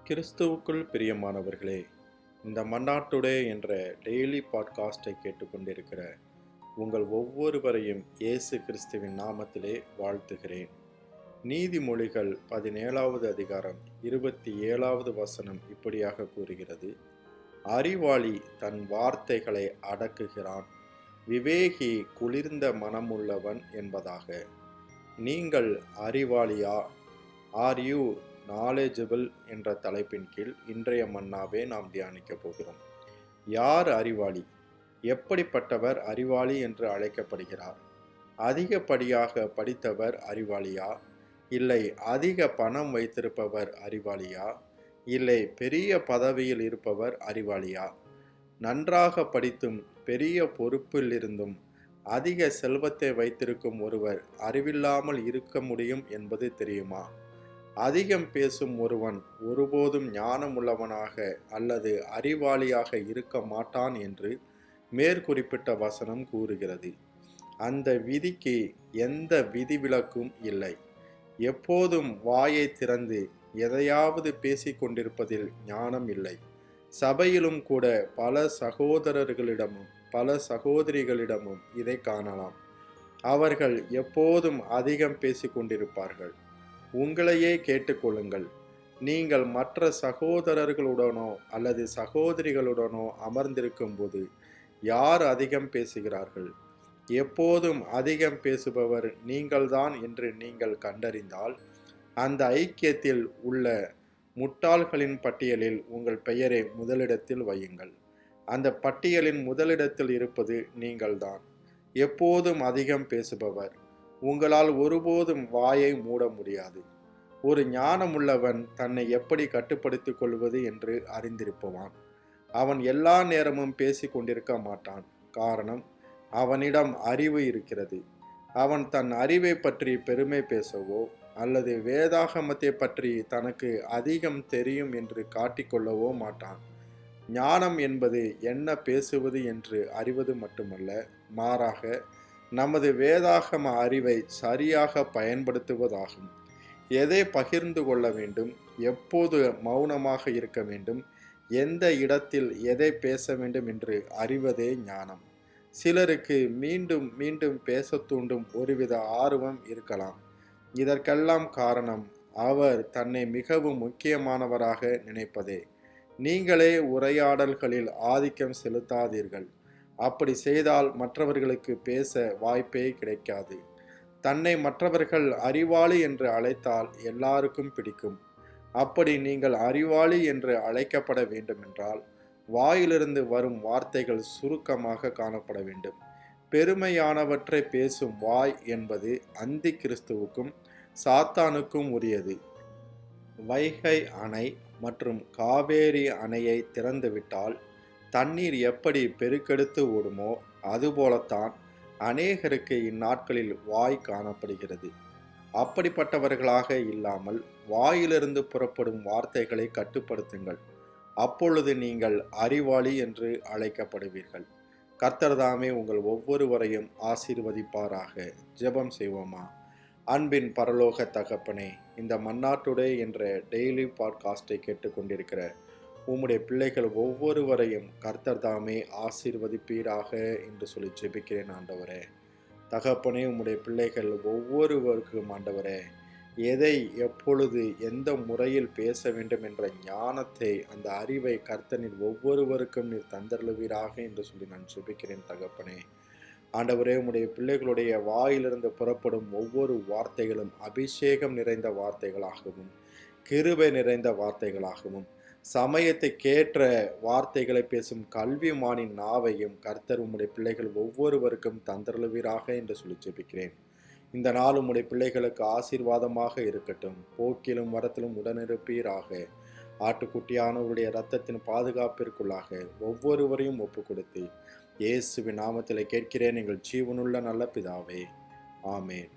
கிறிஸ்துவுக்குள் பிரியமானவர்களே, இந்த மன்னாட்டுடே என்ற டெய்லி பாட்காஸ்டை கேட்டுக்கொண்டிருக்கிற உங்கள் ஒவ்வொருவரையும் இயேசு கிறிஸ்துவின் நாமத்திலே வாழ்த்துகிறேன். நீதிமொழிகள் 17வது அதிகாரம் 27வது வசனம் இப்படியாக கூறுகிறது: அறிவாளி தன் வார்த்தைகளை அடக்குகிறான், விவேகி குளிர்ந்த மனமுள்ளவன் என்பதாக. நீங்கள் அறிவாளியா? ஆர் யூ நாலேஜபிள் என்ற தலைப்பின் கீழ் இன்றைய மன்னாவை நாம் தியானிக்க போகிறோம். யார் அறிவாளி? எப்படிப்பட்டவர் அறிவாளி என்று அழைக்கப்படுகிறார்? அதிகப்படியாக படித்தவர் அறிவாளியா? இல்லை அதிக பணம் வைத்திருப்பவர் அறிவாளியா? இல்லை பெரிய பதவியில் இருப்பவர் அறிவாளியா? நன்றாக படித்தும் பெரிய பொறுப்பில் இருந்தும் அதிக செல்வத்தை வைத்திருக்கும் ஒருவர் அறிவில்லாமல் இருக்க முடியும் என்பது தெரியுமா? அதிகம் பேசும் ஒருவன் ஒருபோதும் ஞானமுள்ளவனாக அல்லது அறிவாளியாக இருக்க மாட்டான் என்று மேற்குறிப்பிட்ட வசனம் கூறுகிறது. அந்த விதிக்கு எந்த விதிவிலக்கும் இல்லை. எப்போதும் வாயை திறந்து எதையாவது பேசிக்கொண்டிருப்பதில் ஞானம் இல்லை. சபையிலும் கூட பல சகோதரர்களிடமும் பல சகோதரிகளிடமும் இதை காணலாம். அவர்கள் எப்போதும் அதிகம் பேசிக்கொண்டிருப்பார்கள். உங்களையே கேட்டுக்கொள்ளுங்கள். நீங்கள் மற்ற சகோதரர்களுடனோ அல்லது சகோதரிகளுடனோ அமர்ந்திருக்கும் போது யார் அதிகம் பேசுகிறார்கள்? எப்போதும் அதிகம் பேசுபவர் நீங்கள்தான் என்று நீங்கள் கண்டறிந்தால் அந்த ஐக்கியத்தில் உள்ள முட்டாள்களின் பட்டியலில் உங்கள் பெயரை முதலிடத்தில் வையுங்கள். அந்த பட்டியலின் முதலிடத்தில் இருப்பது நீங்கள்தான். எப்போதும் அதிகம் பேசுபவர். உங்களால் ஒருபோதும் வாயை மூட முடியாது. ஒரு ஞானமுள்ளவன் தன்னை எப்படி கட்டுப்படுத்திக் கொள்வது என்று அறிந்திருப்பவான். அவன் எல்லா நேரமும் பேசிக் கொண்டிருக்க மாட்டான். காரணம், அவனிடம் அறிவு இருக்கிறது. அவன் தன் அறிவை பற்றி பெருமை பேசவோ அல்லது வேதாகமத்தை பற்றி தனக்கு அதிகம் தெரியும் என்று காட்டிக்கொள்ளவோ மாட்டான். ஞானம் என்பது என்ன பேசுவது என்று அறிவது மட்டுமல்ல, மாறாக நமது வேதாகம அறிவை சரியாக பயன்படுத்துவதாகும். எதை பகிர்ந்து கொள்ள வேண்டும், எப்போது மௌனமாக இருக்க வேண்டும், எந்த இடத்தில் எதை பேச வேண்டும் என்று அறிவதே ஞானம். சிலருக்கு மீண்டும் மீண்டும் பேச தூண்டும் ஒருவித ஆர்வம் இருக்கலாம். இதற்கெல்லாம் காரணம் அவர் தன்னை மிகவும் முக்கியமானவராக நினைப்பதே. நீங்களே உரையாடல்களில் ஆதிக்கம் செலுத்தாதீர்கள். அப்படி செய்தால் மற்றவர்களுக்கு பேச வாய்ப்பே கிடைக்காது. தன்னை மற்றவர்கள் அறிவாளி என்று அழைத்தால் எல்லாருக்கும் பிடிக்கும். அப்படி நீங்கள் அறிவாளி என்று அழைக்கப்பட வேண்டுமென்றால் வாயிலிருந்து வரும் வார்த்தைகள் சுருக்கமாக காணப்பட வேண்டும். பெருமையானவற்றை பேசும் வாய் என்பது அந்தி கிறிஸ்துவுக்கும் சாத்தானுக்கும் உரியது. வைகை அணை மற்றும் காவேரி அணையை திறந்துவிட்டால் தண்ணீர் எப்படி பெருக்கெடுத்து ஓடுமோ அதுபோலத்தான் அநேகருக்கு இந்நாட்களில் வாய் காணப்படுகிறது. அப்படிப்பட்டவர்களாக இல்லாமல் வாயிலிருந்து புறப்படும் வார்த்தைகளை கட்டுப்படுத்துங்கள். அப்பொழுது நீங்கள் அறிவாளி என்று அழைக்கப்படுவீர்கள். கர்த்தர் தாமே உங்கள் ஒவ்வொருவரையும் ஆசீர்வதிப்பாராக. ஜெபம் செய்வோமா? அன்பின் பரலோக தகப்பனே, இந்த மன்னாட்டுடே என்ற டெய்லி பாட்காஸ்டை கேட்டுக்கொண்டிருக்கிற உம்முடைய பிள்ளைகள் ஒவ்வொருவரையும் கர்த்தர் தாமே ஆசீர்வதிப்பீராக என்று சொல்லி ஜெபிக்கிறேன் ஆண்டவரே. தகப்பனே, உம்முடைய பிள்ளைகள் ஒவ்வொருவருக்கும் ஆண்டவரே எதை எப்பொழுது எந்த முறையில் பேச வேண்டும் என்ற ஞானத்தை, அந்த அறிவை கர்த்தனில் ஒவ்வொருவருக்கும் நீர் தந்தருளுவீராக என்று சொல்லி நான் ஜெபிக்கிறேன் தகப்பனே. ஆண்டவரே, உம்முடைய பிள்ளைகளுடைய வாயிலிருந்து புறப்படும் ஒவ்வொரு வார்த்தைகளும் அபிஷேகம் நிறைந்த வார்த்தைகளாகவும் கிருபை நிறைந்த வார்த்தைகளாகவும் சமயத்தை கேட்ட வார்த்தைகளை பேசும் கல்விமானின் நாவையும் கர்த்தர் உம்முடைய பிள்ளைகள் ஒவ்வொருவருக்கும் தந்தருளுவீராக என்று சொல்லி ஜெபிக்கிறேன். இந்த நாள் உம்முடைய பிள்ளைகளுக்கு ஆசீர்வாதமாக இருக்கட்டும். போக்கிலும் வரத்திலும் உடனிருப்பீராக. ஆட்டுக்குட்டியானவருடைய இரத்தத்தின் பாதுகாப்பிற்குள்ளாக ஒவ்வொருவரையும் ஒப்பு கொடுத்து இயேசுவின் நாமத்தில் கேட்கிறேன் எங்கள் ஜீவனுள்ள நல்ல பிதாவே. ஆமேன்.